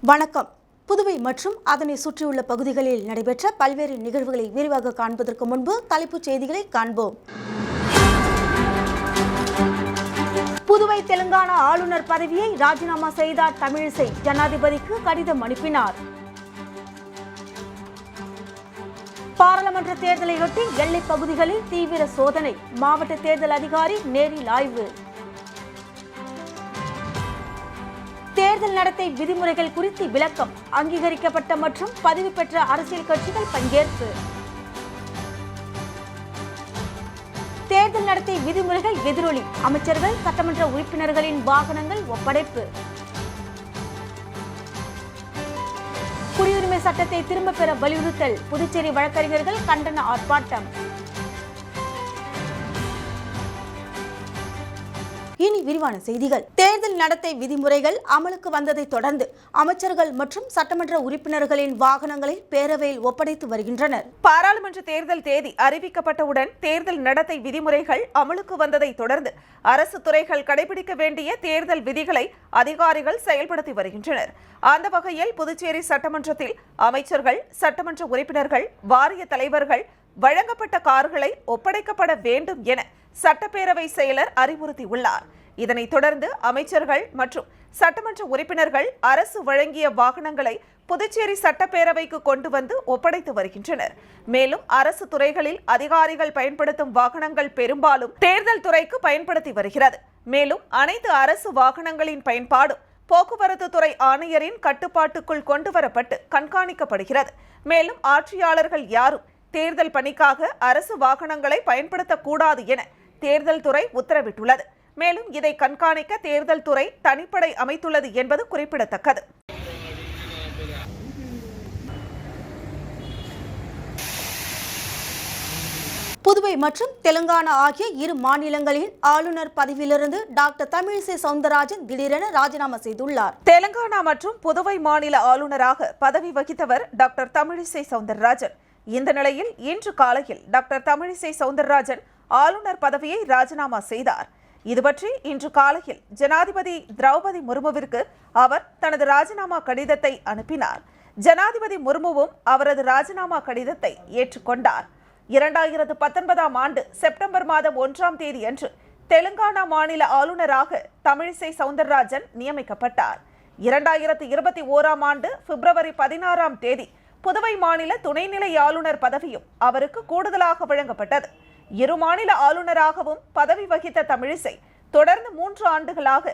வணக்கம். புதுவை மற்றும் அதனை சுற்றியுள்ள பகுதிகளில் நடைபெற்ற பல்வேறு நிகழ்வுகளை விரிவாக காண்பதற்கு முன்பு தலைப்புச் செய்திகளை காண்போம். புதுவை தெலுங்கானா ஆளுநர் பதவியை ராஜினாமா செய்தார் தமிழிசை. ஜனாதிபதிக்கு கடிதம் அனுப்பினார். பாராளுமன்ற தேர்தலையொட்டி எல்லைப் பகுதிகளில் தீவிர சோதனை. மாவட்ட தேர்தல் அதிகாரி நேரில் ஆய்வு. தேர்தல் நடத்தை விதிமுறைகள் குறித்து விளக்கம். அங்கீகரிக்கப்பட்ட மற்றும் பதிவு பெற்ற அரசியல் கட்சிகள் பங்கேற்பு. தேர்தல் நடத்தை விதிமுறைகள் எதிரொலி. அமைச்சர்கள் சட்டமன்ற உறுப்பினர்களின் வாகனங்கள் ஒப்படைப்பு. குடியுரிமை சட்டத்தை திரும்பப் பெற வலியுறுத்தல். புதுச்சேரி வழக்கறிஞர்கள் கண்டன ஆர்ப்பாட்டம். இனி விரிவான செய்திகள். தேர்தல் நடத்தை விதிமுறைகள் அமலுக்கு வந்ததை தொடர்ந்து அமைச்சர்கள் மற்றும் சட்டமன்ற உறுப்பினர்களின் வாகனங்களை பேரவையில் ஒப்படைத்து வருகின்றனர். பாராளுமன்ற தேர்தல் தேதி அறிவிக்கப்பட்டவுடன் தேர்தல் நடத்தை விதிமுறைகள் அமலுக்கு வந்ததை தொடர்ந்து அரசு துறைகள் கடைபிடிக்க வேண்டிய தேர்தல் விதிகளை அதிகாரிகள் செயல்படுத்தி வருகின்றனர். அந்த வகையில் புதுச்சேரி சட்டமன்றத்தில் அமைச்சர்கள், சட்டமன்ற உறுப்பினர்கள், வாரிய தலைவர்கள் வழங்கப்பட்ட கார்களை ஒப்படைக்கப்பட வேண்டும் என சட்டப்பேரவை செயலர் அறிவுறுத்தியுள்ளார். இதனைத் தொடர்ந்து அமைச்சர்கள் மற்றும் சட்டமன்ற உறுப்பினர்கள் அரசு வழங்கிய வாகனங்களை புதுச்சேரி சட்டப்பேரவைக்கு கொண்டு வந்து ஒப்படைத்து வருகின்றனர். மேலும் அரசு துறைகளில் அதிகாரிகள் பயன்படுத்தும் வாகனங்கள் பெரும்பாலும் தேர்தல் துறைக்கு பயன்படுத்தி வருகிறது. மேலும் அனைத்து அரசு வாகனங்களின் பயன்பாடும் போக்குவரத்து துறை ஆணையரின் கட்டுப்பாட்டுக்குள் கொண்டுவரப்பட்டு கண்காணிக்கப்படுகிறது. மேலும் ஆட்சியாளர்கள் யாரும் தேர்தல் பணிக்காக அரசு வாகனங்களை பயன்படுத்தக்கூடாது என தேர்தல் துறை உத்தரவிட்டுள்ளது. மேலும் இதை கண்காணிக்க தேர்தல் துறை தனிப்படை அமைத்துள்ளது என்பது குறிப்பிடத்தக்கது. புதுவை மற்றும் தெலுங்கானா ஆகிய இரு மாநிலங்களின் ஆளுநர் பதவியிலிருந்து டாக்டர் தமிழிசை சவுந்தரராஜன் திடீரென ராஜினாமா செய்துள்ளார். தெலுங்கானா மற்றும் புதுவை மாநில ஆளுநராக பதவி வகித்தவர் டாக்டர் தமிழிசை சவுந்தரராஜன். இந்த நிலையில் இன்று காலையில் டாக்டர் தமிழிசை சவுந்தரராஜன் ஆளுநர் பதவியை ராஜினாமா செய்தார். இதுபற்றி இன்று காலையில் ஜனாதிபதி திரௌபதி முர்முவிற்கு அவர் தனது ராஜினாமா கடிதத்தை அனுப்பினார். ஜனாதிபதி முர்முவும் அவரது ராஜினாமா கடிதத்தை ஏற்றுக்கொண்டார். 2019 ஆண்டு செப்டம்பர் மாதம் 1ஆம் தேதி அன்று தெலுங்கானா மாநில ஆளுநராக தமிழிசை சவுந்தரராஜன் நியமிக்கப்பட்டார். 2021ஆம் ஆண்டு பிப்ரவரி 16ஆம் தேதி புதுவை மாநில துணைநிலை ஆளுநர் பதவியும் அவருக்கு கூடுதலாக வழங்கப்பட்டது. இரு மாநில ஆளுநராகவும் பதவி வகித்த தமிழிசை தொடர்ந்து 3 ஆண்டுகளாக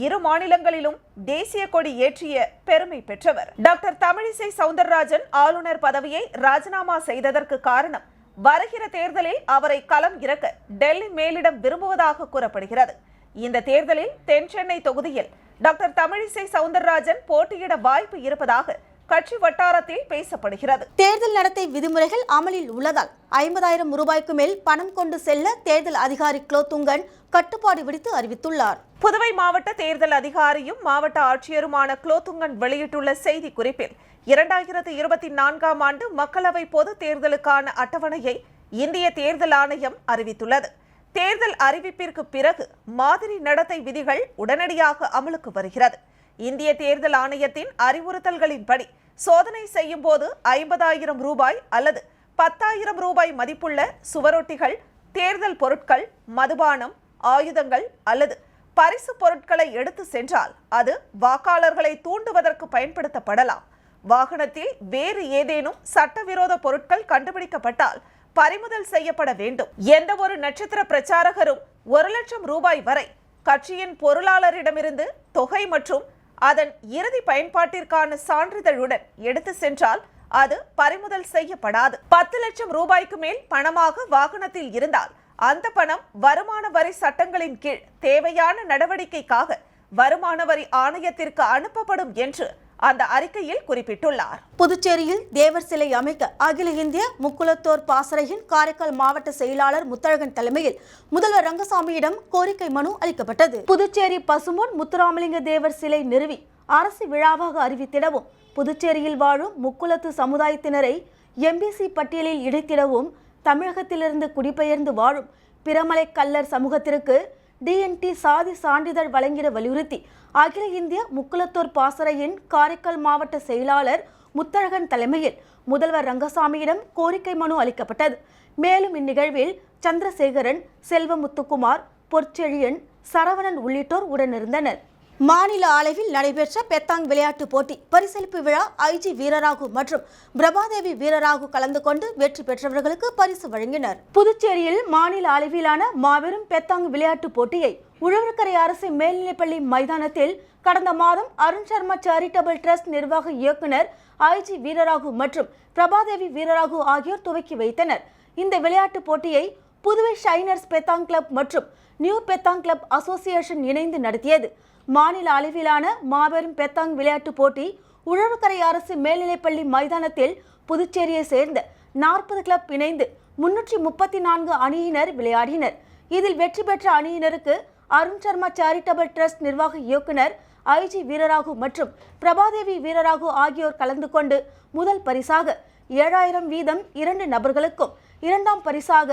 இரு மாநிலங்களிலும் தேசிய கொடி ஏற்றிய பெருமை பெற்றவர். டாக்டர் தமிழிசை சவுந்தரராஜன் ஆளுநர் பதவியை ராஜினாமா செய்ததற்கு காரணம் வருகிற தேர்தலில் அவரை களம் இறக்க டெல்லி மேலிடம் விரும்புவதாக கூறப்படுகிறது. இந்த தேர்தலில் தென் சென்னை தொகுதியில் டாக்டர் தமிழிசை சவுந்தரராஜன் போட்டியிட வாய்ப்பு இருப்பதாக கட்சி வட்டாரத்தில் பேசப்படுகிறது. தேர்தல் நடத்தை விதிமுறைகள் அமலில் உள்ளதால் 50,000 ரூபாய்க்கு மேல் பணம் கொண்டு செல்ல தேர்தல் அதிகாரி குலோத்துங்கன் கட்டுப்பாடு விதித்து அறிவித்துள்ளார். புதுவை மாவட்ட தேர்தல் அதிகாரியும் மாவட்ட ஆட்சியருமான குலோத்துங்கன் வெளியிட்டுள்ள செய்தி குறிப்பில் 2024ஆம் ஆண்டு மக்களவை பொது தேர்தலுக்கான அட்டவணையை இந்திய தேர்தல் ஆணையம் அறிவித்துள்ளது. தேர்தல் அறிவிப்பிற்கு பிறகு மாதிரி நடத்தை விதிகள் உடனடியாக அமலுக்கு வருகிறது. இந்திய தேர்தல் ஆணையத்தின் அறிவுறுத்தல்களின்படி சோதனை செய்யும் போது 50,000 ரூபாய் அல்லது 10,000 ரூபாய் மதிப்புள்ள சுவரொட்டிகள், தேர்தல் பொருட்கள், மதுபானம், ஆயுதங்கள் அல்லது பரிசு பொருட்களை எடுத்து சென்றால் அது வாக்காளர்களை தூண்டுவதற்கு பயன்படுத்தப்படலாம். வாகனத்தில் வேறு ஏதேனும் சட்டவிரோத பொருட்கள் கண்டுபிடிக்கப்பட்டால் பறிமுதல் செய்யப்பட வேண்டும். எந்த ஒரு நட்சத்திர பிரச்சாரகரும் 1 லட்சம் ரூபாய் வரை கட்சியின் பொருளாளரிடமிருந்து தொகை மற்றும் அதன் இறுதி பயன்பாட்டிற்கான சான்றிதழுடன் எடுத்து சென்றால் அது பறிமுதல் செய்யப்படாது. 10 லட்சம் ரூபாய்க்கு மேல் பணமாக வாகனத்தில் இருந்தால் அந்த பணம் வருமான வரி சட்டங்களின் கீழ் தேவையான நடவடிக்கைக்காக வருமான வரி ஆணையத்திற்கு அனுப்பப்படும் என்று அந்த அறிக்கையில் குறிப்பிட்டுள்ளார். புதுச்சேரியில் தேவர் சிலை அமைக்க அகில இந்திய முக்குலத்தோர் பாசறையின் காரைக்கால் மாவட்ட செயலாளர் முத்தழகன் தலைமையில் முதல்வர் ரங்கசாமியிடம் கோரிக்கை மனு அளிக்கப்பட்டது. புதுச்சேரி பசும்பொன் முத்துராமலிங்க தேவர் சிலை நிறுவி அரசு விழாவாக அறிவித்திடவும், புதுச்சேரியில் வாழும் முக்குலத்து சமுதாயத்தினரை எம்பிசி பட்டியலில் இணைத்திடவும், தமிழகத்திலிருந்து குடிபெயர்ந்து வாழும் பிரமலை கல்லர் சமூகத்திற்கு டிஎன்டி சாதி சான்றிதழ் வழங்கிட வலியுறுத்தி அகில இந்திய முக்குலத்தோர் பாசறையின் காரைக்கால் மாவட்ட செயலாளர் முத்தழகன் தலைமையில் முதல்வர் ரங்கசாமியிடம் கோரிக்கை மனு அளிக்கப்பட்டது. மேலும் இந்நிகழ்வில் சந்திரசேகரன், செல்வமுத்துக்குமார், பொற்செழியன், சரவணன் உள்ளிட்டோர் உடனிருந்தனர். மாநில அளவில் நடைபெற்ற பெத்தாங் விளையாட்டுப் போட்டி பரிசளிப்பு விழா ஐஜி வீரராகு மற்றும் பிரபாதேவி வீரராகு கலந்து கொண்டு வெற்றி பெற்றவர்களுக்கு பரிசு வழங்கினர். புதுச்சேரியில் மாநில அளவிலான மாபெரும் பெத்தாங் விளையாட்டுப் போட்டியை உழவர்கரை அரசு மேல்நிலைப்பள்ளி மைதானத்தில் கடந்த மாதம் அருண் சர்மா சேரிட்டபிள் டிரஸ்ட் நிர்வாக இயக்குனர் ஐஜி வீரராகு மற்றும் பிரபாதேவி வீரராகு ஆகியோர் துவக்கி வைத்தனர். இந்த விளையாட்டுப் போட்டியை புதுவை ஷைனர்ஸ் பெத்தாங் கிளப் மற்றும் நியூ பெத்தாங் கிளப் அசோசியேஷன் இணைந்து நடத்தியது. மாநில அளவிலான மாபெரும் பெத்தாங் விளையாட்டுப் போட்டி உழவர்கரை அரசு மேல்நிலைப்பள்ளி மைதானத்தில் புதுச்சேரியை சேர்ந்த 40 கிளப் இணைந்து 334 அணியினர் விளையாடினர். இதில் வெற்றி பெற்ற அணியினருக்கு அருண் சர்மா சேரிட்டபிள் டிரஸ்ட் நிர்வாக இயக்குனர் ஐஜி வீரராகு மற்றும் பிரபாதேவி வீரராகு ஆகியோர் கலந்து கொண்டு முதல் பரிசாக 7000 வீதம் 2 நபர்களுக்கும், இரண்டாம் பரிசாக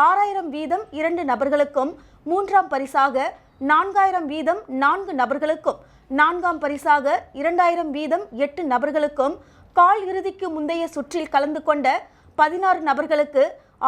6000 வீதம் 2 நபர்களுக்கும், மூன்றாம் பரிசாக 4000 வீதம் 4 நபர்களுக்கும், நான்காம் பரிசாக 2000 வீதம் 8 நபர்களுக்கும், கால் இறுதிக்கு முந்தைய சுற்றில் கலந்து கொண்ட 16 நபர்களுக்கு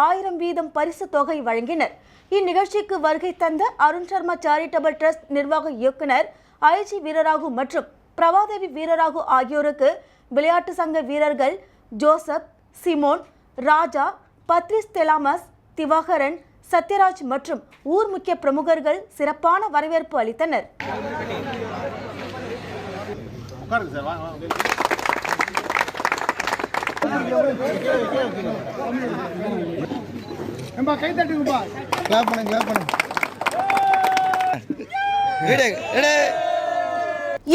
1000 வீதம் பரிசு தொகை வழங்கினர். இந்நிகழ்ச்சிக்கு வருகை தந்த அருண் சர்மா சேரிட்டபிள் டிரஸ்ட் நிர்வாக இயக்குனர் ஐஜி வீரராகு மற்றும் பிரபாதேவி வீரராகு ஆகியோருக்கு விளையாட்டு சங்க வீரர்கள் ஜோசப், சிமோன், ராஜா, பத்ரிஸ் தெலாமஸ், திவாகரன், சத்யராஜ் மற்றும் ஊர் முக்கிய பிரமுகர்கள் சிறப்பான வரவேற்பு அளித்தனர்.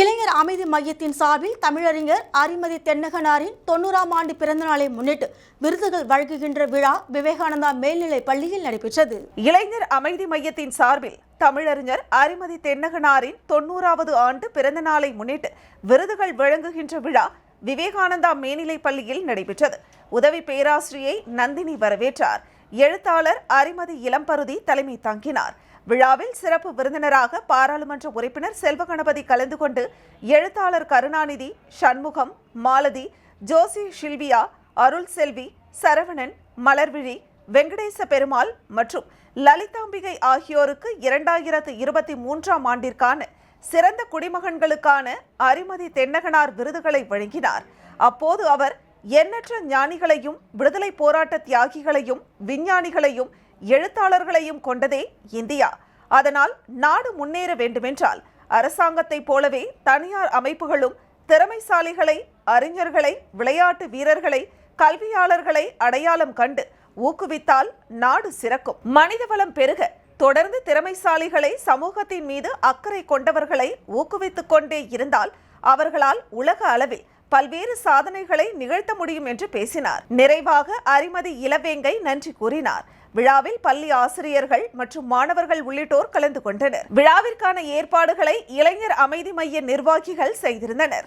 இளைஞர் அமைதி மையத்தின் சார்பில் தமிழறிஞர் அரிமதி தென்னகனாரின் 90ஆம் ஆண்டு பிறந்த நாளை முன்னிட்டு விருதுகள் வழங்குகின்ற விழா விவேகானந்தா மேல்நிலைப் பள்ளியில் நடைபெற்றது. இளைஞர் அமைதி மையத்தின் சார்பில் தமிழறிஞர் அரிமதி தென்னகனாரின் 90வது ஆண்டு பிறந்த நாளை முன்னிட்டு விருதுகள் வழங்குகின்ற விழா விவேகானந்தா மேல்நிலைப் பள்ளியில் நடைபெற்றது. உதவி பேராசிரியை நந்தினி வரவேற்றார். எழுத்தாளர் அரிமதி இளம்பருதி தலைமை தாங்கினார். விழாவில் சிறப்பு விருந்தினராக பாராளுமன்ற உறுப்பினர் செல்வகணபதி கலந்து கொண்டு எழுத்தாளர் கருணாநிதி, சண்முகம், மாலதி, ஜோசி ஷில்வியா, அருள் செல்வி, சரவணன், மலர்விழி, வெங்கடேச பெருமாள் மற்றும் லலிதாம்பிகை ஆகியோருக்கு 2023ஆம் ஆண்டிற்கான சிறந்த குடிமகன்களுக்கான அரிமதி தென்னகனார் விருதுகளை வழங்கினார். அப்போது அவர் எண்ணற்ற ஞானிகளையும், விடுதலை போராட்ட தியாகிகளையும், விஞ்ஞானிகளையும், எழுத்தாளர்களையும் கொண்டதே இந்தியா. அதனால் நாடு முன்னேற வேண்டுமென்றால் அரசாங்கத்தைப் போலவே தனியார் அமைப்புகளும் திறமைசாலிகளை, அறிஞர்களை, விளையாட்டு வீரர்களை, கல்வியாளர்களை அடையாளம் கண்டு ஊக்குவித்தால் நாடு சிறக்கும். மனிதவளம் பெருக தொடர்ந்து திறமைசாலிகளை, சமூகத்தின் மீது அக்கறை கொண்டவர்களை ஊக்குவித்துக் கொண்டே இருந்தால் அவர்களால் உலக அளவில் பல்வேறு சாதனைகளை நிகழ்த்த முடியும் என்று பேசினார். நிறைவாக அரிமதி இளவேங்கை நன்றி கூறினார். விழாவில் பள்ளி ஆசிரியர்கள் மற்றும் மாணவர்கள் உள்ளிட்டோர் கலந்து கொண்டனர். விழாவிற்கான ஏற்பாடுகளை இளைஞர் அமைதி மைய நிர்வாகிகள் செய்திருந்தனர்.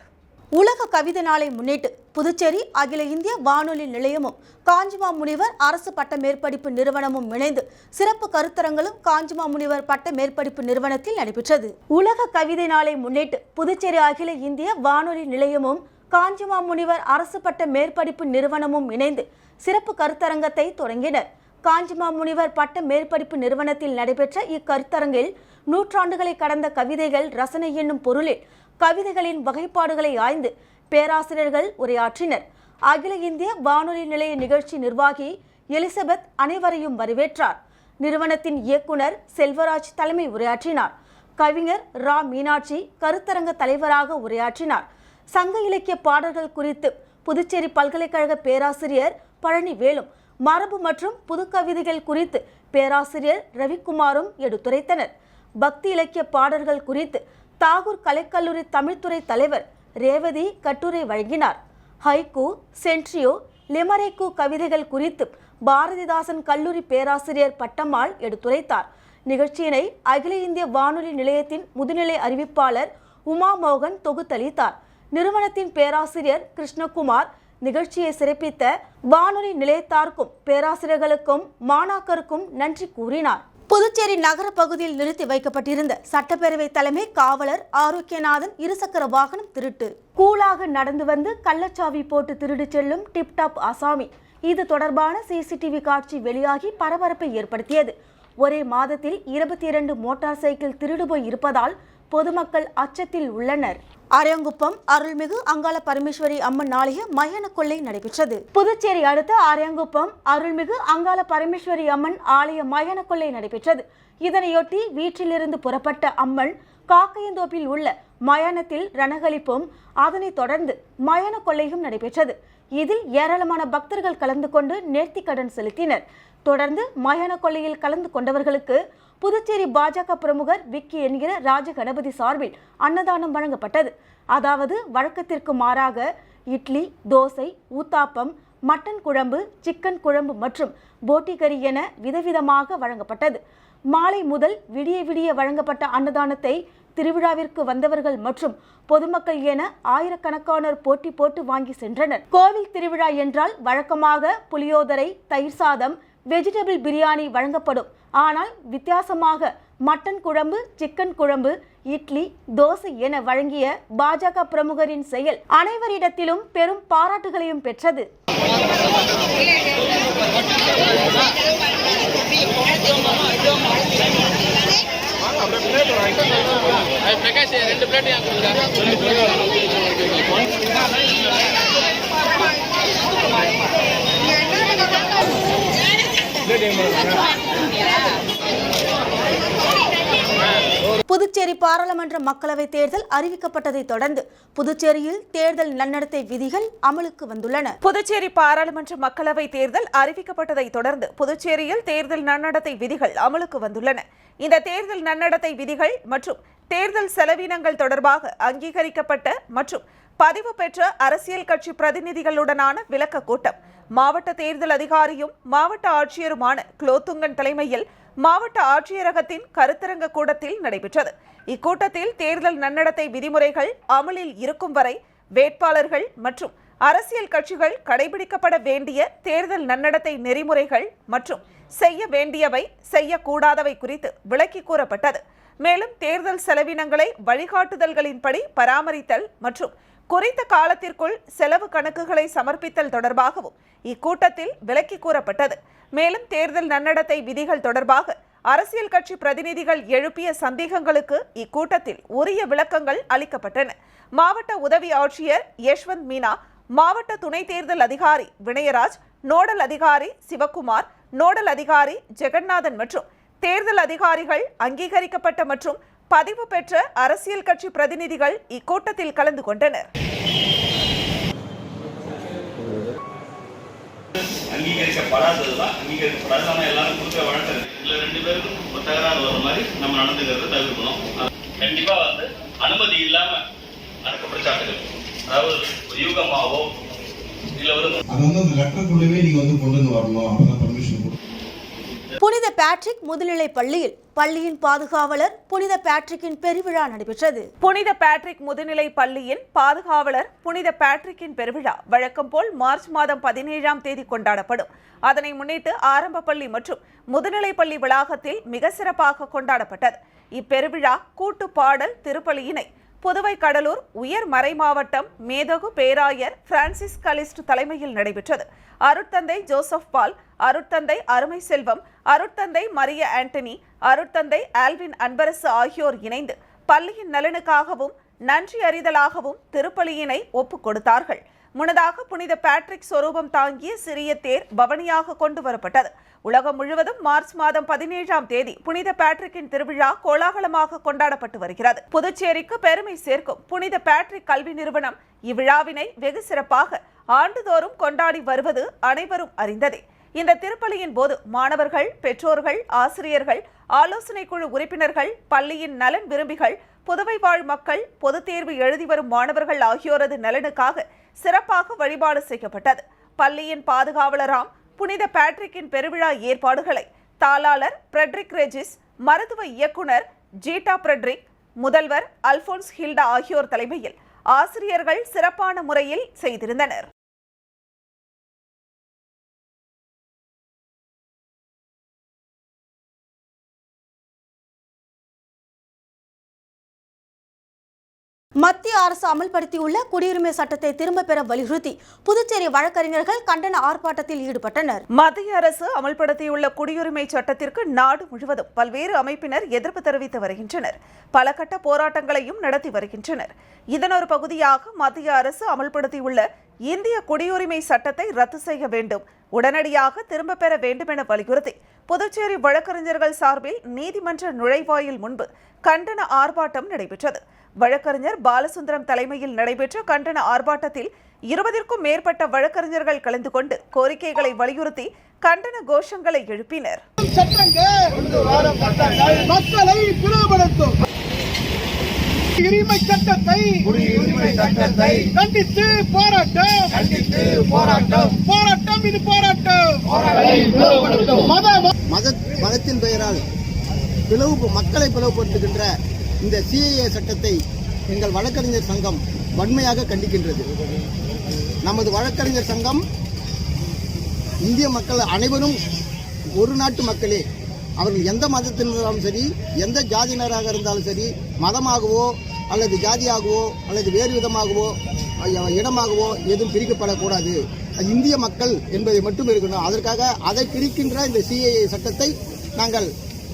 உலக கவிதை நாளை முன்னிட்டு புதுச்சேரி அகில இந்திய வானொலி நிலையமும் காஞ்சிமா முனிவர் அரசு பட்ட மேற்படிப்பு நிறுவனமும் இணைந்து சிறப்பு கருத்தரங்களும் காஞ்சிமா முனிவர் பட்ட மேற்படிப்பு நிறுவனத்தில் நடைபெற்றது. உலக கவிதை நாளை முன்னிட்டு புதுச்சேரி அகில இந்திய வானொலி நிலையமும் காஞ்சிமா முனிவர் அரசு பட்ட மேற்படிப்பு நிறுவனமும் இணைந்து சிறப்பு கருத்தரங்கத்தை தொடங்கினர். காஞ்சிமா முனிவர் பட்ட மேற்படிப்பு நிறுவனத்தில் நடைபெற்ற இக்கருத்தரங்கில் நூற்றாண்டுகளை கடந்த கவிதைகள் ரசனை என்னும் பொருளில் கவிதைகளின் வகைப்பாடுகளை ஆய்ந்து பேராசிரியர்கள் உரையாற்றினர். அகில இந்திய வானொலி நிலைய நிகழ்ச்சி நிர்வாகி எலிசபெத் அனைவரையும் வரவேற்றார். நிறுவனத்தின் இயக்குனர் செல்வராஜ் தலைமை உரையாற்றினார். கவிஞர் ரா மீனாட்சி கருத்தரங்க தலைவராக உரையாற்றினார். சங்க இலக்கிய பாடல்கள் குறித்து புதுச்சேரி பல்கலைக்கழக பேராசிரியர் பழனிவேலும், மரபு மற்றும் புது கவிதைகள் குறித்து பேராசிரியர் ரவிக்குமாரும் எடுத்துரைத்தனர். பக்தி இலக்கிய பாடல்கள் குறித்து தாகூர் கலைக்கல்லூரி தமிழ்துறை தலைவர் ரேவதி கட்டுரை வழங்கினார். ஹைக்கூ, சென்ட்ரியோ, லிமரேக்கு கவிதைகள் குறித்து பாரதிதாசன் கல்லூரி பேராசிரியர் பட்டம்மாள் எடுத்துரைத்தார். நிகழ்ச்சியினை அகில இந்திய வானொலி நிலையத்தின் முதுநிலை அறிவிப்பாளர் உமா மோகன் தொகுத்தளித்தார். நிறுவனத்தின் பேராசிரியர் கிருஷ்ணகுமார் நிகழ்ச்சியை சிறப்பித்த வானொலி நிலையத்தாருக்கும் பேராசிரியர்களுக்கும் மாணாக்கருக்கும் நன்றி கூறினார். புதுச்சேரி நகர பகுதியில் நிறுத்தி வைக்கப்பட்டிருந்த சட்டப்பேரவை தலைமை காவலர் ஆரோக்கியநாதன் இருசக்கர வாகனம் திருட்டு. கூலாக நடந்து வந்து கள்ளச்சாவி போட்டு திருடு செல்லும் டிப்டாப் ஆசாமி. இது தொடர்பான சிசிடிவி காட்சி வெளியாகி பரபரப்பை ஏற்படுத்தியது. ஒரே மாதத்தில் 22 மோட்டார் சைக்கிள் திருடு போய் இருப்பதால் பொதுமக்கள் அச்சத்தில் உள்ளனர். ஆரியாங்குப்பம் அருள்மிகு அங்காள பரமேஸ்வரி அம்மன் ஆலய மயான கொள்ளை நடைபெற்றது. புதுச்சேரி அடுத்த ஆரியாங்குப்பம் அருள்மிகு அங்காள பரமேஸ்வரி அம்மன் ஆலய மயான கொள்ளை நடைபெற்றது. இதனையொட்டி வீட்டிலிருந்து புறப்பட்ட அம்மன் காக்கையந்தோப்பில் உள்ள மயானத்தில் ரணகளிப்பும் அதனைத் தொடர்ந்து மயான கொள்ளையும் நடைபெற்றது. இதில் ஏராளமான பக்தர்கள் கலந்து கொண்டு நேர்த்திக்கடன் செலுத்தினர். தொடர்ந்து மயான கொள்ளையில் கலந்து கொண்டவர்களுக்கு புதுச்சேரி பாஜக பிரமுகர் விக்கி என்கிற ராஜகணபதி சார்பில் அன்னதானம் வழங்கப்பட்டது. அதாவது வழக்கத்திற்கு மாறாக இட்லி, தோசை, ஊத்தாப்பம், மட்டன் குழம்பு, சிக்கன் குழம்பு மற்றும் போட்டி கறி என விதவிதமாக வழங்கப்பட்டது. மாலை முதல் விடிய விடிய வழங்கப்பட்ட அன்னதானத்தை திருவிழாவிற்கு வந்தவர்கள் மற்றும் பொதுமக்கள் என ஆயிரக்கணக்கானோர் போட்டி போட்டு வாங்கி சென்றனர். கோவில் திருவிழா என்றால் வழக்கமாக புளியோதரை, தயிர் சாதம், வெஜிடபிள் பிரியாணி வழங்கப்படும். ஆனால் வித்தியாசமாக மட்டன் குழம்பு, சிக்கன் குழம்பு, இட்லி, தோசை என வழங்கிய பாஜக பிரமுகரின் செயல் அனைவரிடத்திலும் பெரும் பாராட்டுகளையும் பெற்றது. புதுச்சேரி பாராளுமன்ற மக்களவைத் தேர்தல் அறிவிக்கப்பட்டதை தொடர்ந்து புதுச்சேரியில் தேர்தல் நன்னடத்தை விதிகள் அமலுக்கு வந்துள்ளன. புதுச்சேரி பாராளுமன்ற மக்களவைத் தேர்தல் அறிவிக்கப்பட்டதை தொடர்ந்து புதுச்சேரியில் தேர்தல் நன்னடத்தை விதிகள் அமலுக்கு வந்துள்ளன. இந்த தேர்தல் நன்னடத்தை விதிகள் மற்றும் தேர்தல் செலவினங்கள் தொடர்பாக அங்கீகரிக்கப்பட்ட மற்றும் பதிவு பெற்ற அரசியல் கட்சி பிரதிநிதிகளுடனான விளக்க கூட்டம் மாவட்ட தேர்தல் அதிகாரியும் மாவட்ட ஆட்சியருமான குலோத்துங்கன் தலைமையில் மாவட்ட ஆட்சியரகத்தின் கருத்தரங்க கூடத்தில் நடைபெற்றது. இக்கூட்டத்தில் தேர்தல் நன்னடத்தை விதிமுறைகள் அமலில் இருக்கும் வரை வேட்பாளர்கள் மற்றும் அரசியல் கட்சிகள் கடைபிடிக்கப்பட வேண்டிய தேர்தல் நன்னடத்தை நெறிமுறைகள் மற்றும் செய்ய வேண்டியவை, செய்யக்கூடாதவை குறித்து விளக்கி கூறப்பட்டது. மேலும் தேர்தல் செலவினங்களை வழிகாட்டுதல்களின்படி பராமரித்தல் மற்றும் குறித்த காலத்திற்குள் செலவு கணக்குகளை சமர்ப்பித்தல் தொடர்பாகவும் இக்கூட்டத்தில் விளக்கி கூறப்பட்டது. மேலும் தேர்தல் நன்னடத்தை விதிகள் தொடர்பாக அரசியல் கட்சி பிரதிநிதிகள் எழுப்பிய சந்தேகங்களுக்கு இக்கூட்டத்தில் உரிய விளக்கங்கள் அளிக்கப்பட்டன. மாவட்ட உதவி ஆட்சியர் யஷ்வந்த் மீனா, மாவட்ட துணை தேர்தல் அதிகாரி வினயராஜ், நோடல் அதிகாரி சிவக்குமார், நோடல் அதிகாரி ஜெகநாதன் மற்றும் தேர்தல் அதிகாரிகள், அங்கீகரிக்கப்பட்ட மற்றும் பதிவு பெற்ற அரசியல் கட்சி பிரதிநிதிகள் இக்கூட்டத்தில் கலந்து கொண்டனர். அங்கீகரிக்கப்படாததுதான் அங்கீகரிக்கப்படாத எல்லாரும் கொடுக்குற வழக்கம் இதுல 2 பேருக்கும் தகராறு வர மாதிரி நம்ம நடந்துக்கிறத தவிர்க்கணும். கண்டிப்பா அனுமதி இல்லாம நடக்கப்பட்ட சாட்டுகள், அதாவது யூகமாவோ இல்ல அந்த லெட்டருக்குள்ளவே நீங்க கொண்டு வரணும். அப்பதான் பர்மிஷன் கொடுக்கணும். புனித பேட்ரிக் முதுநிலை பள்ளியில் பள்ளியின் பாதுகாவலர் புனித பேட்ரிக்கின் பெருவிழா நடைபெற்றது. புனித பேட்ரிக் முதுநிலை பள்ளியின் பாதுகாவலர் புனித பேட்ரிக்கின் பெருவிழா வழக்கம் போல் மார்ச் மாதம் 17ஆம் தேதி கொண்டாடப்படும். அதனை முன்னிட்டு ஆரம்ப பள்ளி மற்றும் முதுநிலை பள்ளி வளாகத்தில் மிக சிறப்பாக கொண்டாடப்பட்டது. இப்பெருவிழா கூட்டு பாடல் திருப்பலியினை புதுவை கடலூர் உயர் மறை மாவட்டம் மேதகு பேராயர் பிரான்சிஸ் கலிஸ்ட் தலைமையில் நடைபெற்றது. அருட்தந்தை ஜோசப் பால், அருட்தந்தை அருமை செல்வம், அருட்தந்தை மரிய ஆண்டனி, அருட்தந்தை ஆல்வின் அன்பரசு ஆகியோர் இணைந்து பள்ளியின் நலனுக்காகவும் நன்றி அறிதலாகவும் திருப்பலியினை ஒப்புக் கொடுத்தார்கள். முன்னதாக புனித பேட்ரிக் சொரூபம் தாங்கிய சிறிய தேர் பவனியாக கொண்டு வரப்பட்டது. உலகம் முழுவதும் மார்ச் மாதம் 17ஆம் தேதி புனித பேட்ரிக்கின் திருவிழா கோலாகலமாக கொண்டாடப்பட்டு வருகிறது. புதுச்சேரிக்கு பெருமை சேர்க்கும் புனித பேட்ரிக் கல்வி நிறுவனம் இவ்விழாவினை வெகு சிறப்பாக ஆண்டுதோறும் கொண்டாடி வருவது அனைவரும் அறிந்ததே. இந்த திருப்பலியின் போது மாணவர்கள், பெற்றோர்கள், ஆசிரியர்கள், ஆலோசனை குழு உறுப்பினர்கள், பள்ளியின் நலன் விரும்பிகள், புதுவை வாழ் மக்கள், பொதுத் தேர்வு எழுதி வரும் மாணவர்கள் ஆகியோரது நலனுக்காக சிறப்பாக வழிபாடு செய்யப்பட்டது. பள்ளியின் பாதுகாவலராம் புனித பேட்ரிக்கின் பெருவிழா ஏற்பாடுகளை தாளாளர் பிரெட்ரிக் ரெஜிஸ், மருத்துவ இயக்குனர் ஜீட்டா பிரெட்ரிக், முதல்வர் அல்போன்ஸ் ஹில்டா ஆகியோர் தலைமையில் ஆசிரியர்கள் சிறப்பான முறையில் செய்திருந்தனர். மத்திய அரசு அமல்படுத்தியுள்ள குடியுரிமை சட்டத்தை திரும்பப் பெற வலியுறுத்தி புதுச்சேரி வழக்கறிஞர்கள் கண்டன ஆர்ப்பாட்டத்தில் ஈடுபட்டனர். மத்திய அரசு அமல்படுத்தியுள்ள குடியுரிமை சட்டத்திற்கு நாடு முழுவதும் பல்வேறு அமைப்பினர் எதிர்ப்பு தெரிவித்து வருகின்றனர். பல கட்ட போராட்டங்களையும் நடத்தி வருகின்றனர். இதன் ஒரு பகுதியாக மத்திய அரசு அமல்படுத்தியுள்ள இந்திய குடியுரிமை சட்டத்தை ரத்து செய்ய வேண்டும், உடனடியாக திரும்பப் பெற வேண்டும் என வலியுறுத்தி புதுச்சேரி வழக்கறிஞர்கள் சார்பில் நீதிமன்ற நுழைவாயில் முன்பு கண்டன ஆர்ப்பாட்டம் நடைபெற்றது. வழக்கறிஞர் பாலசுந்தரம் தலைமையில் நடைபெற்ற கண்டன ஆர்ப்பாட்டத்தில் 20க்கும் மேற்பட்ட வழக்கறிஞர்கள் கலந்து கொண்டு கோரிக்கைகளை வலியுறுத்தி கண்டன கோஷங்களை எழுப்பினர். மக்களை பிளவுபடுத்தும் குடியுரிமை சட்டத்தை கண்டித்து போராட்டம் இது போராட்டம். மதத்தின் பெயரால் மக்களை பிளவுபடுத்துகின்ற இந்த சிஏஏ சட்டத்தை எங்கள் வழக்கறிஞர் சங்கம் வன்மையாக கண்டிக்கின்றது. நமது வழக்கறிஞர் சங்கம் இந்திய மக்கள் அனைவரும் ஒரு நாட்டு மக்களே. அவர்கள் எந்த மதத்தினராலும் சரி, எந்த ஜாதியினராக இருந்தாலும் சரி, மதமாகவோ அல்லது ஜாதியாகவோ அல்லது வேறு விதமாகவோ இடமாகவோ எதுவும் பிரிக்கப்படக்கூடாது. இந்திய மக்கள் என்பதை மட்டும் இருக்கணும். அதற்காக அதை பிரிக்கின்ற இந்த சிஏஏ சட்டத்தை நாங்கள்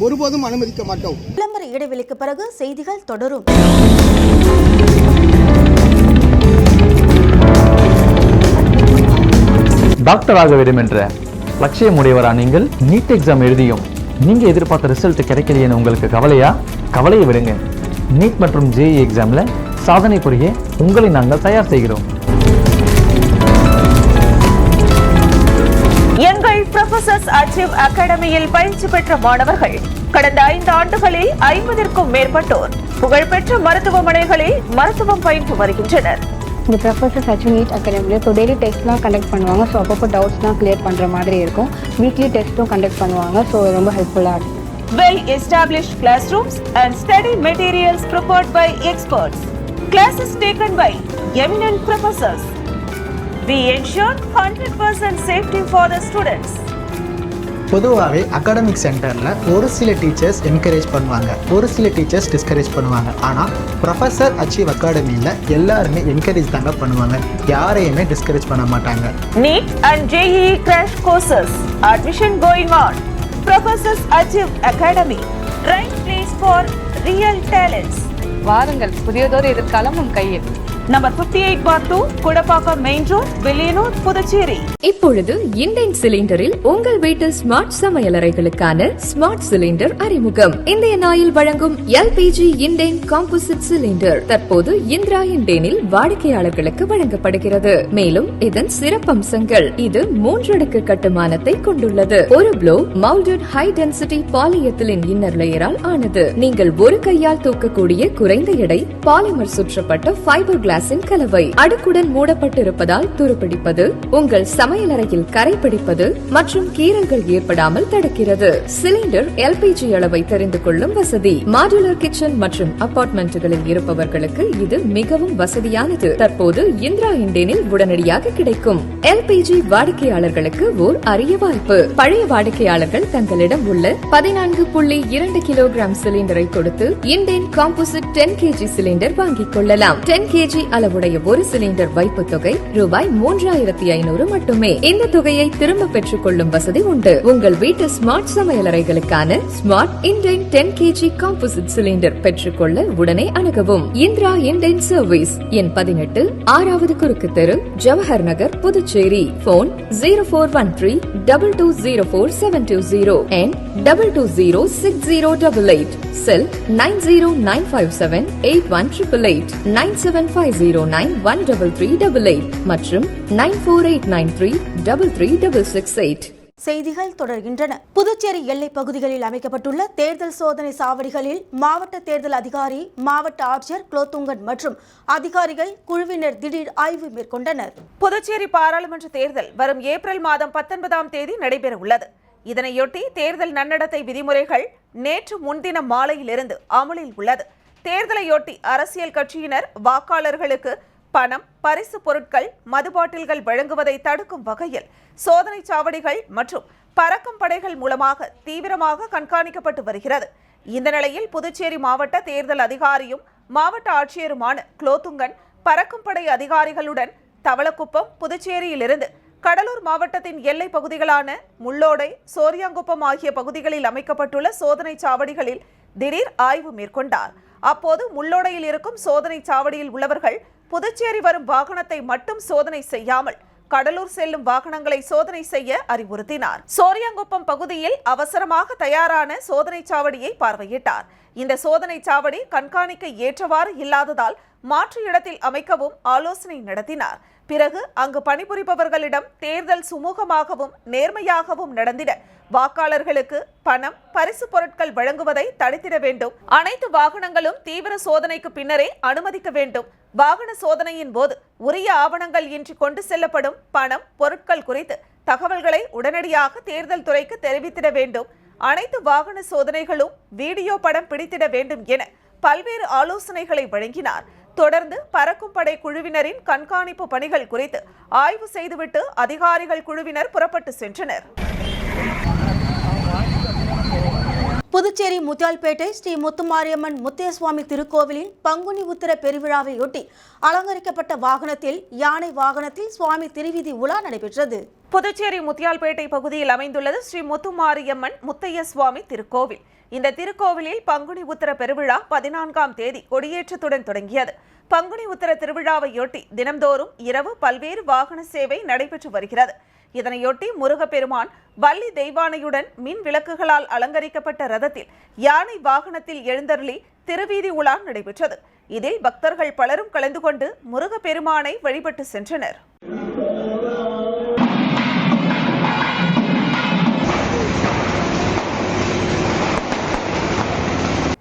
ஒருபோதும் அனுமதிக்க மாட்டோம். விளம்பர இடைவெளிக்கு பிறகு செய்திகள் தொடரும். டாக்டர் ஆக வேண்டும் என்ற லட்சியம் உடையவரா நீங்கள்? நீட் எக்ஸாம் எழுதியும் நீங்க எதிர்பார்த்த ரிசல்ட் கிடைக்கலையேன்னு உங்களுக்கு கவலையா? கவலையை விடுங்க. நீட் மற்றும் ஜேஇ எக்ஸாம்ல சாதனை புரிய உங்களை நாங்கள் தயார் செய்கிறோம். எங்கள் ப்ரொஃபசர்ஸ் அச்சீவ் அகாடமியில் பயிற்சி பெற்ற மாணவர்கள் கடந்த 5 ஆண்டுகளில் 50க்கும் மேற்பட்டோர் புகழ்பெற்ற மருத்துவமனைகளில் மருத்துவம் பயின்று வருகின்றனர். இந்த ப்ரொஃபசர்ஸ் அச்சீவ் நீட் அகாடமியில் ஸோ டெய்லி டெஸ்ட்லாம் கண்டக்ட் பண்ணுவாங்க. ஸோ அப்பப்போ டவுட்ஸ்லாம் கிளியர் பண்ணுற மாதிரி இருக்கும். வீக்லி டெஸ்ட்டும் கண்டக்ட் பண்ணுவாங்க. ஸோ ரொம்ப ஹெல்ப்ஃபுல்லாக இருக்கும். Well established classrooms and study materials prepared by experts. Classes taken by eminent professors. We ensure 100% safety for the students. பொதுவாகவே அகாடமிக் சென்டரில் ஒரு சில டீச்சர்ஸ் என்கரேஜ் பண்ணுவாங்க, ஒரு சில டீச்சர்ஸ் டிஸ்கரேஜ் பண்ணுவாங்க. ஆனால் ப்ரொஃபசர் அச்சீவ் அகாடமியில் எல்லாருமே என்கரேஜ் தாங்க பண்ணுவாங்க, யாரையுமே டிஸ்கரேஜ் பண்ண மாட்டாங்க. NEET and JEE crash courses. Admission going on. Professors Achieve Academy. Right place for real talents. வாருங்கள், புதியதொரு எதிர்காலம் உன் கையில். Number 58/2 Kudapakkam main road, Veliyanur, Puducherry. இப்பொழுது இண்டேன் சிலிண்டரில் உங்கள் வீட்டு ஸ்மார்ட் சமையலறைகளுக்கான ஸ்மார்ட் சிலிண்டர் அறிமுகம். இந்தியன் ஆயில் வழங்கும் LPG இண்டேன் காம்போசிட் சிலிண்டர் தற்போது இந்திரா இண்டேனில் வாடிக்கையாளர்களுக்கு வழங்கப்படுகிறது. மேலும் இதன் சிறப்பம்சங்கள்: இது 3 அடுக்கு கட்டுமானத்தை கொண்டுள்ளது. ஒரு blow moulded high density polyethylene inner லேயரால் ஆனது. நீங்கள் ஒரு கையால் தூக்கக்கூடிய குறைந்த எடை பாலிமர் சுற்றப்பட்ட ஃபைபர் கிளாஸின் கலவை. அடுக்குடன் மூடப்பட்டிருப்பதால் துருப்பிடிப்பது, உங்கள் சமையலறையில் கரை பிடிப்பது மற்றும் கீறல்கள் ஏற்படாமல் தடுக்கிறது. சிலிண்டர் LPG அளவை தெரிந்து கொள்ளும் வசதி. மாடுலர் கிச்சன் மற்றும் அபார்ட்மெண்ட்டுகளில் இருப்பவர்களுக்கு இது மிகவும் வசதியானது. தற்போது இந்திரா இண்டேனில் உடனடியாக கிடைக்கும். LPG வாடிக்கையாளர்களுக்கு ஓர் அரிய வாய்ப்பு. பழைய வாடிக்கையாளர்கள் தங்களிடம் உள்ள 14.2 கிலோகிராம் சிலிண்டரை கொடுத்து இண்டேன் காம்போசிட் 10 kg சிலிண்டர் வாங்கிக் கொள்ளலாம். 10 kg அளவுடைய ஒரு சிலிண்டர் வைப்பு தொகை ரூபாய் 3500 மட்டுமே. இந்த தொகையை திரும்ப பெற்றுக் கொள்ளும் வசதி உண்டு. உங்கள் வீட்டு ஸ்மார்ட் சமையலறைகளுக்கான smart Indane 10 kg composite cylinder பெற்றுக்கொள்ள உடனே அணுகவும். இந்திரா இண்டேன் சர்வீஸ், எண் 18, 6வது குறுக்கு தெரு, Jawahar Nagar, Puducherry. Phone 0413-2204-720 and 22060888. Cell 9095781888 9750913388 மற்றும் 9489333668. செய்திகள் தொடர்கின்றன. புதுச்சேரி எல்லைப் பகுதிகளில் அமைக்கப்பட்டுள்ள தேர்தல் சோதனை சாவடிகளில் மாவட்ட தேர்தல் அதிகாரி, மாவட்ட ஆட்சியர் குலோத்துங்கன் மற்றும் அதிகாரிகள் குழுவினர் திடீர் ஆய்வு மேற்கொண்டனர். புதுச்சேரி பாராளுமன்ற தேர்தல் வரும் ஏப்ரல் மாதம் 19ஆம் தேதி நடைபெற உள்ளது. இதனையொட்டி தேர்தல் நன்னடத்தை விதிமுறைகள் நேற்று முன்தினம் மாலையிலிருந்து அமலில் உள்ளது. தேர்தலையொட்டி அரசியல் கட்சியினர் வாக்காளர்களுக்கு பணம், பரிசு பொருட்கள், மதுபாட்டில்கள் வழங்குவதை தடுக்கும் வகையில் சோதனை சாவடிகள் மற்றும் பறக்கும் படைகள் மூலமாக தீவிரமாக கண்காணிக்கப்பட்டு வருகிறது. இந்த நிலையில் புதுச்சேரி மாவட்ட தேர்தல் அதிகாரியும் மாவட்ட ஆட்சியருமான குலோத்துங்கன் பறக்கும் படை அதிகாரிகளுடன் தவளக்குப்பம், புதுச்சேரியிலிருந்து கடலூர் மாவட்டத்தின் எல்லை பகுதிகளான முள்ளோடை, சோரியாங்குப்பம் ஆகிய பகுதிகளில் அமைக்கப்பட்டுள்ள சோதனை சாவடிகளில் திடீர் ஆய்வு மேற்கொண்டார். அப்போது முள்ளோடையில் இருக்கும் சோதனை சாவடியில் உள்ளவர்கள் புதுச்சேரி வரும் வாகனத்தை மட்டும் சோதனை செய்யாமல் கடலூர் செல்லும் வாகனங்களை சோதனை செய்ய அறிவுறுத்தினார். சோரியாங்குப்பம் பகுதியில் அவசரமாக தயாரான சோதனை சாவடியை பார்வையிட்டார். இந்த சோதனை சாவடி கண்காணிக்க ஏற்றவாறு இல்லாததால் மாற்று இடத்தில் அமைக்கவும் ஆலோசனை நடத்தினார். பிறகு அங்கு பணிபுரிபவர்களிடம் தேர்தல் சுமூகமாகவும் நேர்மையாகவும் நடந்திட வாக்காளர்களுக்கு பணம், பரிசு பொருட்கள் வழங்குவதை தடுத்திட வேண்டும். அனைத்து வாகனங்களும் தீவிர சோதனைக்கு பின்னரே அனுமதிக்க வேண்டும். வாகன சோதனையின் போது உரிய ஆவணங்கள் இன்றி கொண்டு செல்லப்படும் பணம், பொருட்கள் குறித்து தகவல்களை உடனடியாக தேர்தல் துறைக்கு தெரிவித்திட வேண்டும். அனைத்து வாகன சோதனைகளும் வீடியோ படம் பிடித்திட வேண்டும் என பல்வேறு ஆலோசனைகளை வழங்கினார். தொடர்ந்து பறக்கும் படை குழுவினரின் கண்காணிப்பு பணிகள் குறித்து ஆய்வு செய்துவிட்டு அதிகாரிகள் குழுவினர் புறப்பட்டு சென்றனர். புதுச்சேரி முத்தியால்பேட்டை ஸ்ரீ முத்துமாரியம்மன் முத்தையசுவாமி திருக்கோவிலின் பங்குனி உத்திர பெருவிழாவையொட்டி அலங்கரிக்கப்பட்ட வாகனத்தில் யானை வாகனத்தில் சுவாமி திருவீதி உலா நடைபெற்றது. புதுச்சேரி முத்தியால்பேட்டை பகுதியில் அமைந்துள்ளது ஸ்ரீ முத்துமாரியம்மன் முத்தையசுவாமி திருக்கோவில். இந்த திருக்கோவிலில் பங்குனி உத்திர பெருவிழா 14ஆம் தேதி கொடியேற்றத்துடன் தொடங்கியது. பங்குனி உத்திர திருவிழாவையொட்டி தினம்தோறும் இரவு பல்வேறு வாகன சேவை நடைபெற்று வருகிறது. இதனையொட்டி முருகப்பெருமான் வள்ளி தெய்வானையுடன் மின் விளக்குகளால் அலங்கரிக்கப்பட்ட ரதத்தில் யானை வாகனத்தில் எழுந்தருளி திருவீதி உலா நடைபெற்றது. இதில் பக்தர்கள் பலரும் கலந்து கொண்டு முருகப்பெருமானை வழிபட்டு சென்றனர்.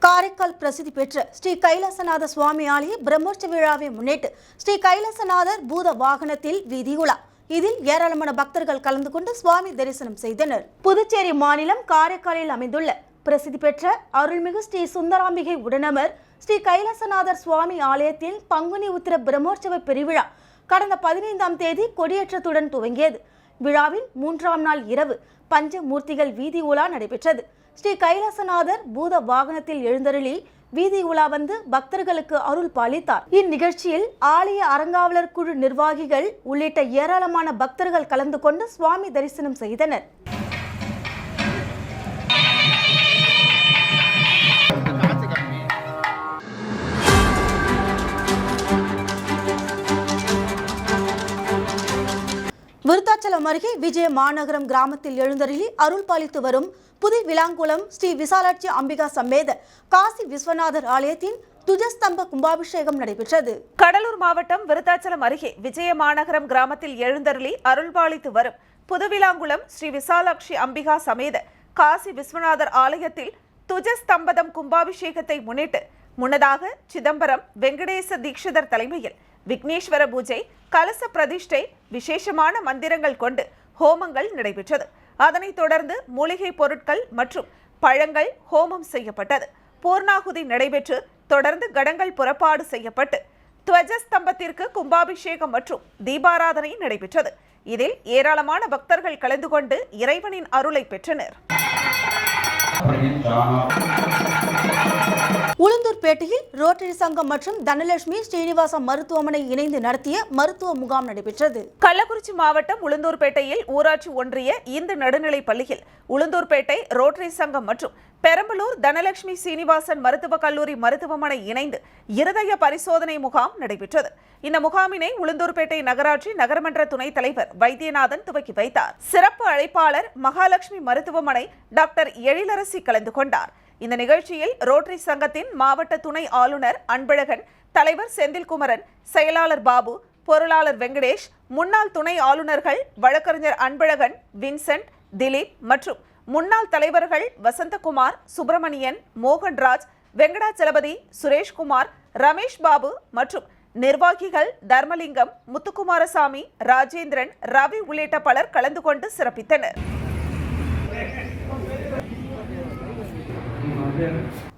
காரைக்கால் பிரசித்தி பெற்ற ஸ்ரீ கைலாசநாத சுவாமி ஆலய பிரம்மோற்சவ விழாவை முன்னிட்டு ஸ்ரீ கைலாசநாதர் பூத வாகனத்தில் வீதி உலா. இதில் ஏராளமான பக்தர்கள் கலந்து கொண்டு சுவாமி தரிசனம் செய்தனர். புதுச்சேரி மாநிலம் காரைக்காலில் அமைந்துள்ள பிரசித்தி பெற்ற அருள்மிகு ஸ்ரீ சுந்தராம்பிகை உடனமர் ஸ்ரீ கைலாசநாதர் சுவாமி ஆலயத்தில் பங்குனி உத்திர பிரம்மோற்சவ பெருவிழா கடந்த 15ஆம் தேதி கொடியேற்றத்துடன் துவங்கியது. விழாவின் 3ஆம் நாள் இரவு பஞ்சமூர்த்திகள் வீதி உலா நடைபெற்றது. ஸ்ரீ கைலாசநாதர் பூத வாகனத்தில் எழுந்தருளி வீதி உலா வந்து பக்தர்களுக்கு அருள் பாலித்தார். இந்நிகழ்ச்சியில் ஆலய அறங்காவலர் குழு நிர்வாகிகள் உள்ளிட்ட ஏராளமான பக்தர்கள் கலந்து கொண்டு சுவாமி தரிசனம் செய்தனர். விருத்தாச்சலம் அருகே விஜய மாநகரம் கிராமத்தில் எழுந்தருளி அருள் பாலித்து வரும் புது விளாங்குளம் ஸ்ரீ விசாலாட்சி அம்பிகா சமேத காசி விஸ்வநாதர் ஆலயத்தின் துஜஸ்தம்ப கும்பாபிஷேகம் நடைபெற்றது. கடலூர் மாவட்டம் விருத்தாச்சலம் அருகே விஜய மாநகரம் கிராமத்தில் எழுந்தருளி அருள்பாலித்து வரும் புதுவிளாங்குளம் ஸ்ரீ விசாலாட்சி அம்பிகா சமேத காசி விஸ்வநாதர் ஆலயத்தில் துஜஸ்தம்பதம் கும்பாபிஷேகத்தை முன்னிட்டு முன்னதாக சிதம்பரம் வெங்கடேச தீட்சிதர் தலைமையில் விக்னேஸ்வர பூஜை, கலச பிரதிஷ்டை, விசேஷமான மந்திரங்கள் கொண்டு ஹோமங்கள் நடைபெற்றது. அதனைத் தொடர்ந்து மூலிகை பொருட்கள் மற்றும் பழங்கள் ஹோமம் செய்யப்பட்டது. பூர்ணாகுதி நடைபெற்று தொடர்ந்து கடங்கள் புறப்பாடு செய்யப்பட்டு துவஜஸ்தம்பத்திற்கு கும்பாபிஷேகம் மற்றும் தீபாராதனை நடைபெற்றது. இதில் ஏராளமான பக்தர்கள் கலந்து கொண்டு இறைவனின் அருளை பெற்றனர். உளுந்தூர்பேட்டையில் ரோட்டரி சங்கம் மற்றும் தனலட்சுமி ஸ்ரீனிவாச மருத்துவமனை இணைந்து நடத்திய மருத்துவ முகாம் நடைபெற்றது. கள்ளக்குறிச்சி மாவட்டம் உளுந்தூர்பேட்டையில் ஊராட்சி ஒன்றிய இந்து நடுநிலைப் பள்ளியில் உளுந்தூர்பேட்டை ரோட்டரி சங்கம் மற்றும் பெரம்பலூர் தனலட்சுமி சீனிவாசன் மருத்துவக் கல்லூரி மருத்துவமனை இணைந்து இருதய பரிசோதனை முகாம் நடைபெற்றது. இந்த முகாமினை உளுந்தூர்பேட்டை நகராட்சி நகரமன்ற துணைத் தலைவர் வைத்தியநாதன் துவக்கி வைத்தார். சிறப்பு அழைப்பாளர் மகாலட்சுமி மருத்துவமனை டாக்டர் எழிலரசி கலந்து கொண்டார். இந்த நிகழ்ச்சியில் ரோட்டரி சங்கத்தின் மாவட்ட துணை ஆளுநர் அன்பழகன், தலைவர் செந்தில்குமரன், செயலாளர் பாபு, பொருளாளர் வெங்கடேஷ், முன்னாள் துணை ஆளுநர்கள் வழக்கறிஞர் அன்பழகன், வின்சென்ட், திலீப் மற்றும் முன்னாள் தலைவர்கள் வசந்தகுமார், சுப்பிரமணியன், மோகன்ராஜ், வெங்கடாச்சலபதி, சுரேஷ்குமார், ரமேஷ் பாபு மற்றும் நிர்வாகிகள் தர்மலிங்கம், முத்துக்குமாரசாமி, ராஜேந்திரன், ரவி உள்ளிட்ட பலர் கலந்து கொண்டு சிறப்பித்தனர்.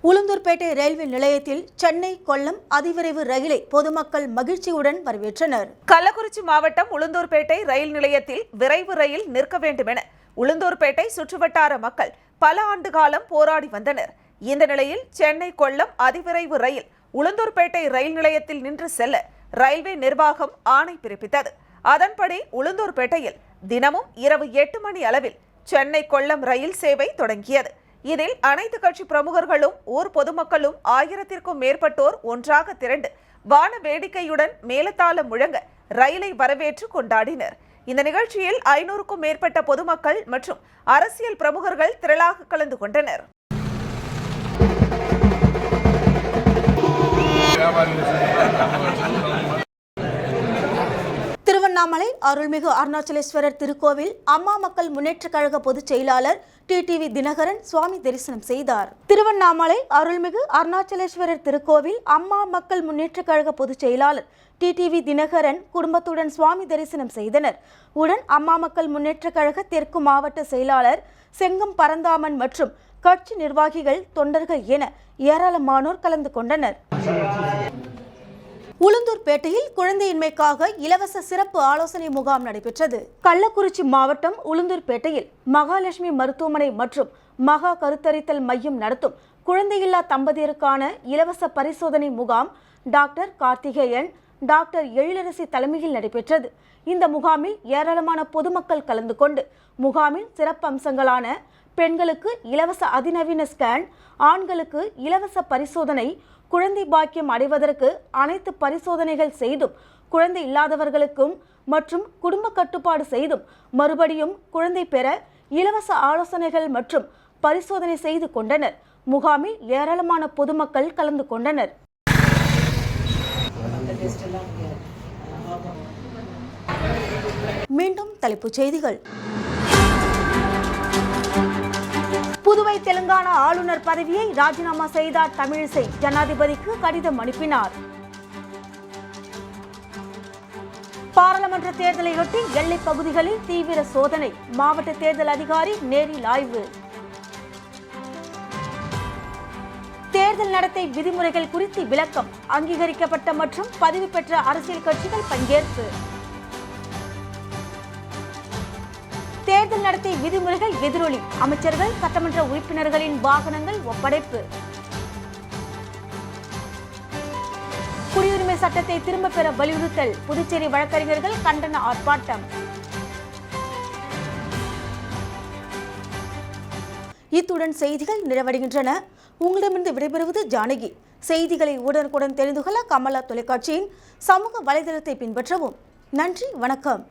உளுந்தூர்பேட்டை ரயில்வே நிலையத்தில் சென்னை கொல்லம் அதிவிரைவு ரயிலை பொதுமக்கள் மகிழ்ச்சியுடன் வரவேற்றனர். கள்ளக்குறிச்சி மாவட்டம் உளுந்தூர்பேட்டை ரயில் நிலையத்தில் விரைவு ரயில் நிற்க வேண்டும் என உளுந்தூர்பேட்டை சுற்றுவட்டார மக்கள் பல ஆண்டு காலம் போராடி வந்தனர். இந்த நிலையில் சென்னை கொல்லம் அதிவிரைவு ரயில் உளுந்தூர்பேட்டை ரயில் நிலையத்தில் நின்று செல்ல ரயில்வே நிர்வாகம் ஆணை பிறப்பித்தது. அதன்படி உளுந்தூர்பேட்டையில் தினமும் இரவு 8 மணி அளவில் சென்னை கொல்லம் ரயில் சேவை தொடங்கியது. இதில் அனைத்து கட்சி பிரமுகர்களும் ஊர் பொதுமக்களும் 1000த்திற்கும் மேற்பட்டோர் ஒன்றாக திரண்டு வான வேடிக்கையுடன் மேலதாளம் முழங்க ரயிலை வரவேற்று கொண்டாடினர். இந்த நிகழ்ச்சியில் 500க்கும் மேற்பட்ட பொதுமக்கள் மற்றும் அரசியல் பிரமுகர்கள் திரளாக கலந்து கொண்டனர். திருவண்ணாமலை அருள்மிகு அருணாச்சலேஸ்வரர் திருக்கோவில் அம்மா மக்கள் முன்னேற்ற கழக பொதுச் செயலாளர் டிடிவி தினகரன் சுவாமி தரிசனம் செய்தார். திருவண்ணாமலை அருள்மிகு அருணாச்சலேஸ்வரர் திருக்கோவில் அம்மா மக்கள் முன்னேற்ற கழக பொதுச் செயலாளர் டிடிவி தினகரன் குடும்பத்துடன் சுவாமி தரிசனம் செய்தனர். உடன் அம்மா மக்கள் முன்னேற்ற கழக தெற்கு மாவட்ட செயலாளர் செங்கம் பரந்தாமன் மற்றும் கட்சி நிர்வாகிகள், தொண்டர்கள் என ஏராளமானோர் கலந்து கொண்டனர். உளுந்தூர்பேட்டையில் குழந்தையின்மைக்காக இலவச சிறப்பு ஆலோசனை முகாம் நடைபெற்றது. கள்ளக்குறிச்சி மாவட்டம் உளுந்தூர்பேட்டையில் மகாலட்சுமி மருத்துவமனை மற்றும் மகா கருத்தரித்தல் மையம் நடத்தும் குழந்தையில்லா தம்பதியருக்கான இலவச பரிசோதனை முகாம் டாக்டர் கார்த்திகேயன், டாக்டர் எழிலரசி தலைமையில் நடைபெற்றது. இந்த முகாமில் ஏராளமான பொதுமக்கள் கலந்து கொண்டு முகாமின் சிறப்பு அம்சங்களான பெண்களுக்கு இலவச அதிநவீன ஸ்கேன், ஆண்களுக்கு இலவச பரிசோதனை, குழந்தை பாக்கியம் அடைவதற்கு அனைத்து பரிசோதனைகள் செய்தும் குழந்தை இல்லாதவர்களுக்கும் மற்றும் குடும்ப கட்டுப்பாடு செய்தும் மறுபடியும் குழந்தை பெற இலவச ஆலோசனைகள் மற்றும் பரிசோதனை செய்து கொண்டனர். முகாமில் ஏராளமான பொதுமக்கள் கலந்து கொண்டனர். மீண்டும் தலைப்புச் செய்திகள். புதுவை தெலுங்கானா ஆளுநர் பதவியை ராஜினாமா செய்தார் தமிழிசை. ஜனாதிபதிக்கு கடிதம் அனுப்பினார். பாராளுமன்ற தேர்தலையொட்டி எல்லைப் பகுதிகளில் தீவிர சோதனை. மாவட்ட தேர்தல் அதிகாரி நேரில் ஆய்வு. தேர்தல் நடத்தை விதிமுறைகள் குறித்து விளக்கம். அங்கீகரிக்கப்பட்ட மற்றும் பதிவு பெற்ற அரசியல் கட்சிகள் பங்கேற்பு. தேர்தல் நடத்தை விதிமுறைகள் எதிரொலி. அமைச்சர்கள், சட்டமன்ற உறுப்பினர்களின் வாகனங்கள் ஒப்படைப்பு. குடியுரிமை சட்டத்தை திரும்பப் பெற வலியுறுத்தல். புதுச்சேரி வழக்கறிஞர்கள் கண்டன ஆர்ப்பாட்டம். இத்துடன் செய்திகள் நிறைவடைகின்றன. உங்களிடமிருந்து விடைபெறுவது ஜானகி. செய்திகளை உடனுக்குடன் தெரிந்து கொள்ள கமலா தொலைக்காட்சியின் சமூக வலைதளத்தை பின்பற்றவும். நன்றி, வணக்கம்.